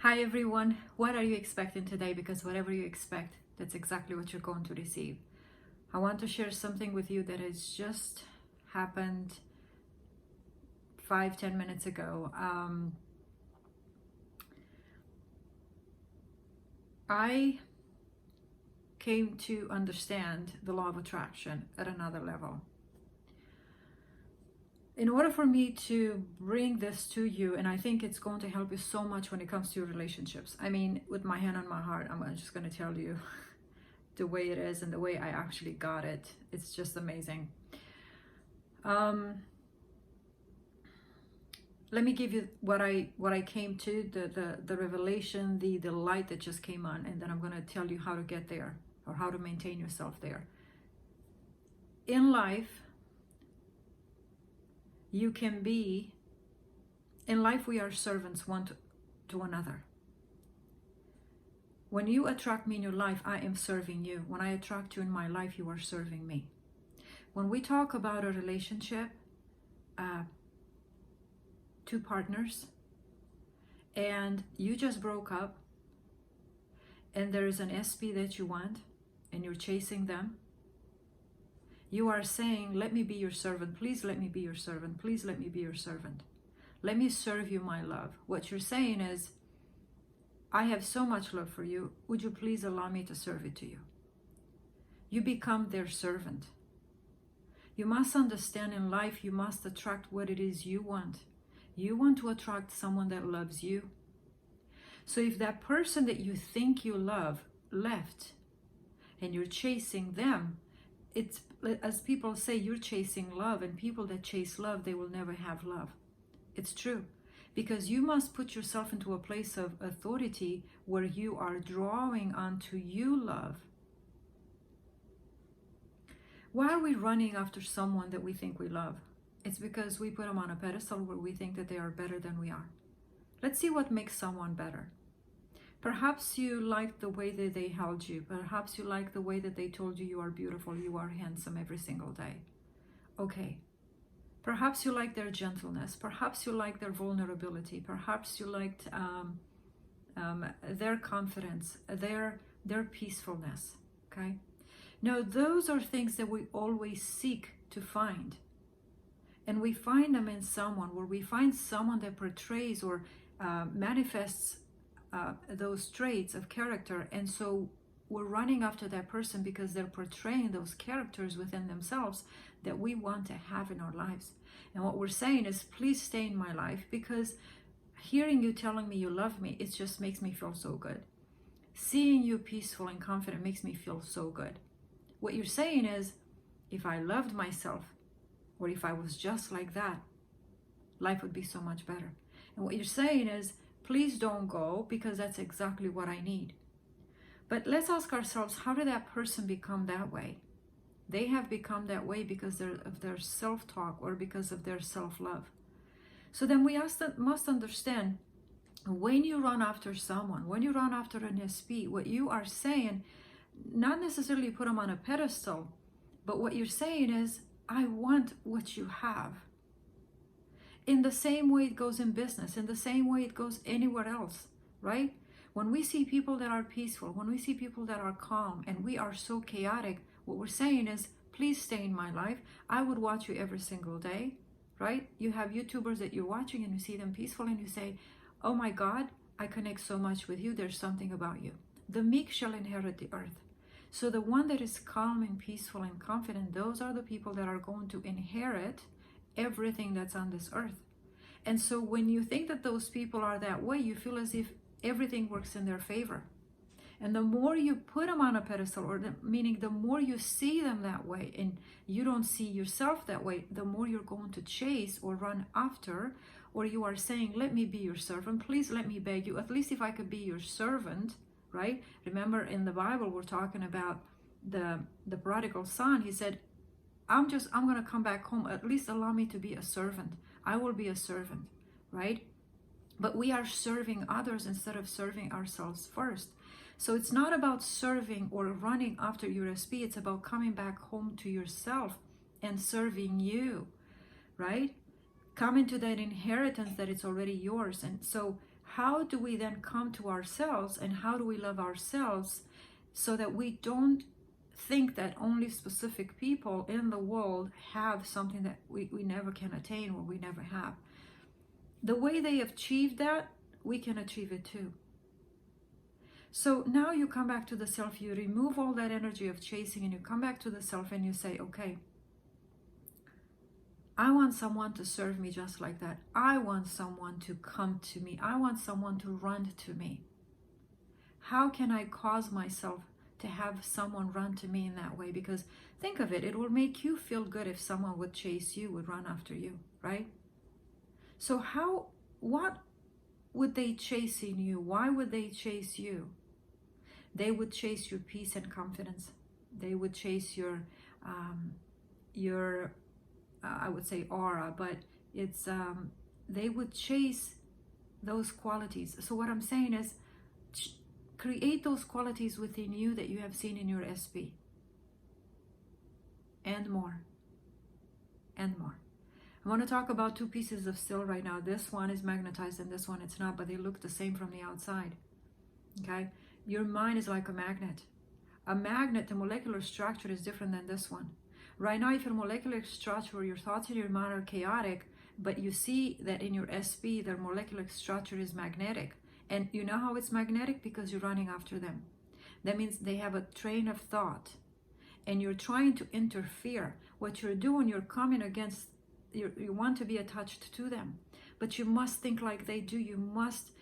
Hi everyone, what are you expecting today? Because whatever you expect, that's exactly what you're going to receive. I want to share something with you that has just happened 5-10 minutes ago. I came to understand the law of attraction at another level. In order for me to bring this to you, and I think it's going to help you so much when it comes to your relationships. I mean, with my hand on my heart, I'm just going to tell you the way it is and the way I actually got it. It's just amazing. Let me give you what I came to, the revelation, the light that just came on, and then I'm going to tell you how to get there or how to maintain yourself there. In life, you can be, in life we are servants one to another. When you attract me in your life, I am serving you. When I attract you in my life, you are serving me. When we talk about a relationship, two partners, and you just broke up, and there is an SP that you want, and you're chasing them, you are saying, let me be your servant. Please let me be your servant. Please let me be your servant. Let me serve you my love. What you're saying is, I have so much love for you. Would you please allow me to serve it to you? You become their servant. You must understand in life, you must attract what it is you want. You want to attract someone that loves you. So if that person that you think you love left and you're chasing them, it's, as people say, you're chasing love, and people that chase love, they will never have love. It's true, because you must put yourself into a place of authority where you are drawing onto you love. Why are we running after someone that we think we love? It's because we put them on a pedestal where we think that they are better than we are. Let's see what makes someone better. Perhaps you like the way that they held you. Perhaps you like the way that they told you are beautiful, you are handsome every single day. Okay. Perhaps you like their gentleness. Perhaps you like their vulnerability. Perhaps you liked their confidence, their peacefulness. Okay. Now, those are things that we always seek to find. And we find them in someone, where we find someone that portrays or manifests those traits of character. And so we're running after that person because they're portraying those characters within themselves that we want to have in our lives. And what we're saying is, please stay in my life, because hearing you telling me you love me, it just makes me feel so good. Seeing you peaceful and confident makes me feel so good. What you're saying is, if I loved myself, or if I was just like that, life would be so much better. And what you're saying is, please don't go, because that's exactly what I need. But let's ask ourselves, how did that person become that way? They have become that way because of their self-talk or because of their self-love. So then we must understand, when you run after someone, when you run after an SP, what you are saying, not necessarily put them on a pedestal, but what you're saying is, I want what you have. In the same way it goes in business, in the same way it goes anywhere else, right? When we see people that are peaceful, when we see people that are calm, and we are so chaotic, what we're saying is, please stay in my life. I would watch you every single day, right? You have YouTubers that you're watching and you see them peaceful and you say, oh my God, I connect so much with you. There's something about you. The meek shall inherit the earth. So the one that is calm and peaceful and confident, those are the people that are going to inherit everything that's on this earth. And so when you think that those people are that way, you feel as if everything works in their favor. And the more you put them on a pedestal, or meaning the more you see them that way and you don't see yourself that way, the more you're going to chase or run after, or you are saying, let me be your servant. Please let me beg you. At least if I could be your servant, right? Remember in the Bible, we're talking about the prodigal son. He said, I'm going to come back home. At least allow me to be a servant. I will be a servant, right? But we are serving others instead of serving ourselves first. So it's not about serving or running after your SP. It's about coming back home to yourself and serving you, right? Come into that inheritance that it's already yours. And so how do we then come to ourselves, and how do we love ourselves so that we don't think that only specific people in the world have something that we never can attain or we never have. The way they achieved that, we can achieve it too. So now you come back to the self, you remove all that energy of chasing, and you come back to the self and you say, okay, I want someone to serve me just like that. I want someone to come to me. I want someone to run to me. How can I cause myself to have someone run to me in that way? Because think of it, it will make you feel good if someone would chase you, would run after you, right? So what would they chase in you? Why would they chase you? They would chase your peace and confidence. They would chase your I would say aura, but it's they would chase those qualities. So what I'm saying is, create those qualities within you that you have seen in your SP, and more, and more. I want to talk about two pieces of steel right now. This one is magnetized and this one it's not, but they look the same from the outside. Okay, your mind is like a magnet. A magnet, the molecular structure is different than this one. Right now, if your molecular structure, your thoughts in your mind are chaotic, but you see that in your SP, their molecular structure is magnetic. And you know how it's magnetic? Because you're running after them. That means they have a train of thought and you're trying to interfere. What you're doing, you're coming against, you want to be attached to them, but you must think like they do. You must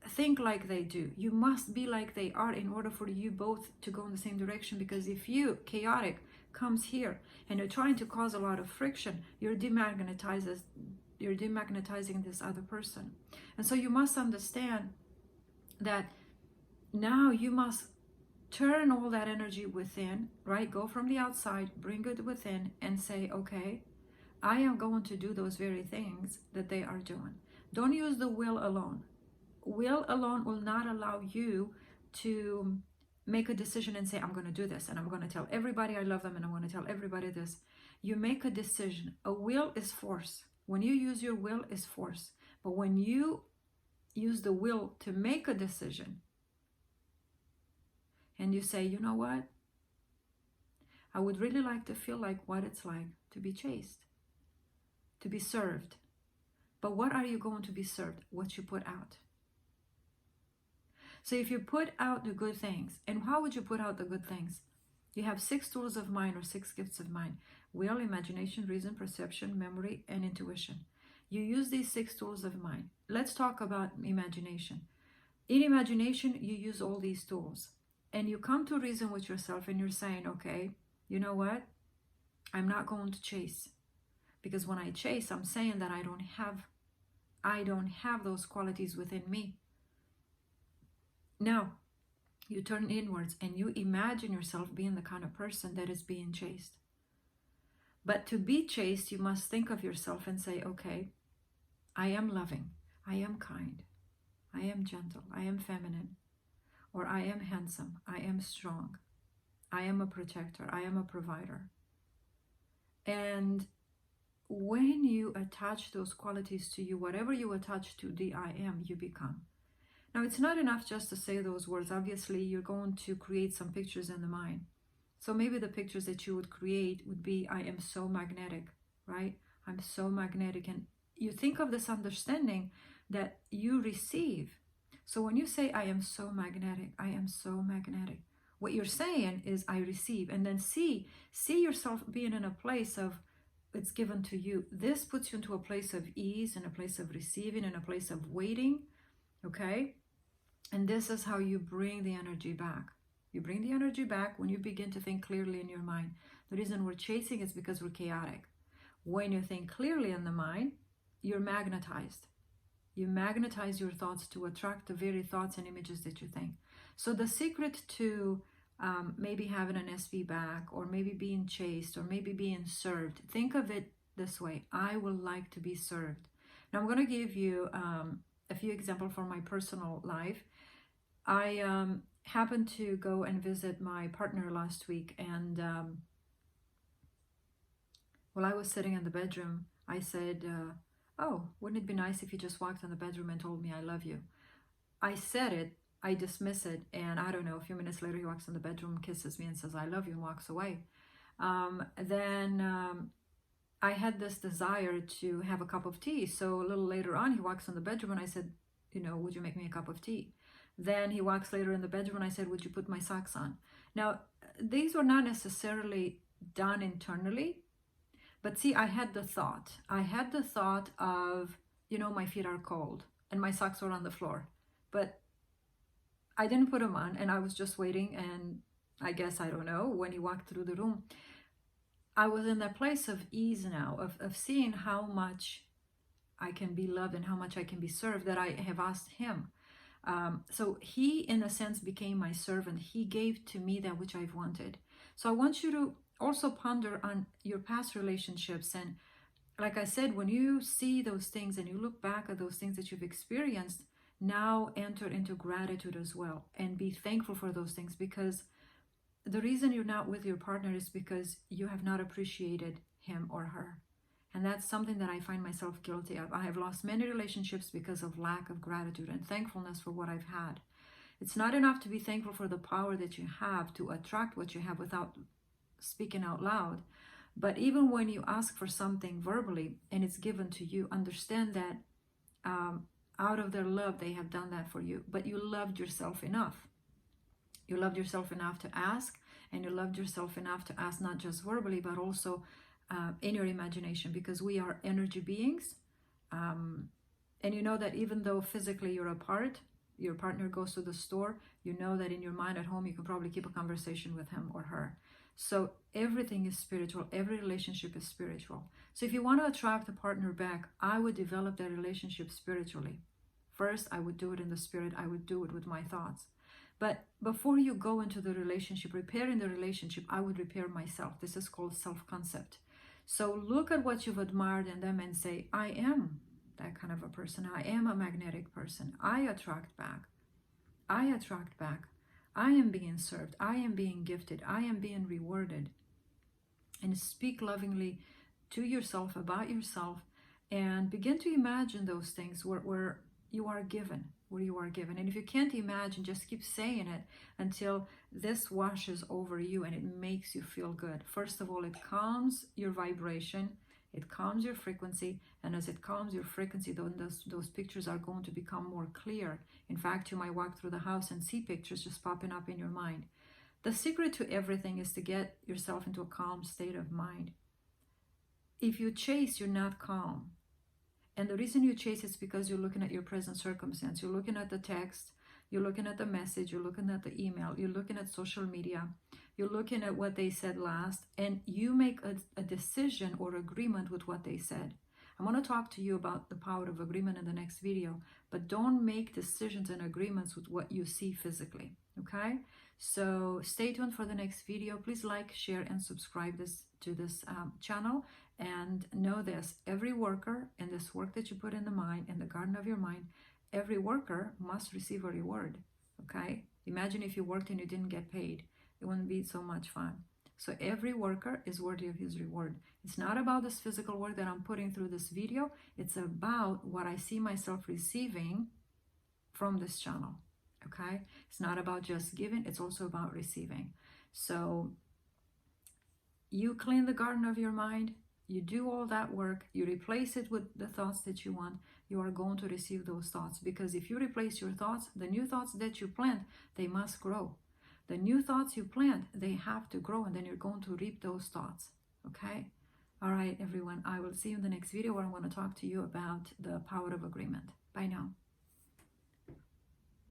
think like they do. You must be like they are in order for you both to go in the same direction. Because if you, chaotic, comes here and you're trying to cause a lot of friction, you're demagnetizing this other person. And so you must understand that now you must turn all that energy within, right? Go from the outside, bring it within, and say, okay, I am going to do those very things that they are doing. Don't use the will alone. Will alone will not allow you to make a decision and say, I'm going to do this, and I'm going to tell everybody I love them, and I'm going to tell everybody this. You make a decision. A will is force. When you use your will, is force. But when you use the will to make a decision, and you say, you know what? I would really like to feel like what it's like to be chased, to be served. But what are you going to be served? What you put out. So if you put out the good things, and how would you put out the good things? You have 6 tools of mind, or 6 gifts of mind: will, imagination, reason, perception, memory, and intuition. You use these 6 tools of mind. Let's talk about imagination. In imagination, you use all these tools, and you come to reason with yourself, and you're saying, okay, you know what? I'm not going to chase, because when I chase, I'm saying that I don't have those qualities within me. Now, you turn inwards and you imagine yourself being the kind of person that is being chased. But to be chased, you must think of yourself and say, okay, I am loving, I am kind, I am gentle, I am feminine, or I am handsome, I am strong, I am a protector, I am a provider. And when you attach those qualities to you, whatever you attach to the I am, you become. Now, it's not enough just to say those words. Obviously, you're going to create some pictures in the mind. So maybe the pictures that you would create would be, I am so magnetic, right? I'm so magnetic. And you think of this understanding that you receive. So when you say, I am so magnetic, I am so magnetic, what you're saying is, I receive. And then see yourself being in a place of, it's given to you. This puts you into a place of ease, and a place of receiving, and a place of waiting. Okay? And this is how you bring the energy back. You bring the energy back when you begin to think clearly in your mind. The reason we're chasing is because we're chaotic. When you think clearly in the mind, you're magnetized. You magnetize your thoughts to attract the very thoughts and images that you think. So the secret to maybe having an SP back, or maybe being chased, or maybe being served, think of it this way: I would like to be served. Now I'm going to give you a few examples from my personal life. I happened to go and visit my partner last week, and while I was sitting in the bedroom, I said, oh, wouldn't it be nice if you just walked in the bedroom and told me I love you? I said it, I dismiss it, and I don't know, a few minutes later he walks in the bedroom, kisses me and says I love you and walks away. Then I had this desire to have a cup of tea. So a little later on, he walks in the bedroom and I said, would you make me a cup of tea? Then he walks later in the bedroom and I said, would you put my socks on? Now, these were not necessarily done internally, but see, I had the thought. I had the thought of, my feet are cold and my socks were on the floor. But I didn't put them on and I was just waiting, and I guess, I don't know, when he walked through the room, I was in that place of ease now, of seeing how much I can be loved and how much I can be served, that I have asked him. So he, in a sense, became my servant. He gave to me that which I've wanted. So I want you to also ponder on your past relationships. And like I said, when you see those things and you look back at those things that you've experienced, now enter into gratitude as well and be thankful for those things, because the reason you're not with your partner is because you have not appreciated him or her. And that's something that I find myself guilty of. I have lost many relationships because of lack of gratitude and thankfulness for what I've had. It's not enough to be thankful for the power that you have to attract what you have without speaking out loud. But even when you ask for something verbally and it's given to you, understand that out of their love, they have done that for you. But you loved yourself enough. You loved yourself enough to ask, and you loved yourself enough to ask not just verbally, but also in your imagination, because we are energy beings. And you know that even though physically you're apart, your partner goes to the store, you know that in your mind at home, you can probably keep a conversation with him or her. So everything is spiritual. Every relationship is spiritual. So if you want to attract a partner back, I would develop that relationship spiritually. First, I would do it in the spirit. I would do it with my thoughts. But before you go into the relationship, repairing the relationship, I would repair myself. This is called self-concept. So look at what you've admired in them and say, I am that kind of a person. I am a magnetic person. I attract back. I attract back. I am being served. I am being gifted. I am being rewarded. And speak lovingly to yourself, about yourself, and begin to imagine those things where you are given. Where you are given. And if you can't imagine, just keep saying it until this washes over you and it makes you feel good. First of all, it calms your vibration, it calms your frequency, and as it calms your frequency, those pictures are going to become more clear. In fact, you might walk through the house and see pictures just popping up in your mind. The secret to everything is to get yourself into a calm state of mind. If you chase, you're not calm. And the reason you chase is because you're looking at your present circumstance. You're looking at the text, you're looking at the message, you're looking at the email, you're looking at social media, you're looking at what they said last, and you make a decision or agreement with what they said. I'm going to talk to you about the power of agreement in the next video, but don't make decisions and agreements with what you see physically, okay? So stay tuned for the next video. Please like, share, and subscribe to this channel. And know this, every worker in this work that you put in the mind, in the garden of your mind, every worker must receive a reward, okay? Imagine if you worked and you didn't get paid. It wouldn't be so much fun. So every worker is worthy of his reward. It's not about this physical work that I'm putting through this video. It's about what I see myself receiving from this channel, okay? It's not about just giving. It's also about receiving. So you clean the garden of your mind. You do all that work, you replace it with the thoughts that you want, you are going to receive those thoughts. Because if you replace your thoughts, the new thoughts that you plant, they must grow. The new thoughts you plant, they have to grow, and then you're going to reap those thoughts, okay? All right, everyone, I will see you in the next video where I'm going to talk to you about the power of agreement. Bye now.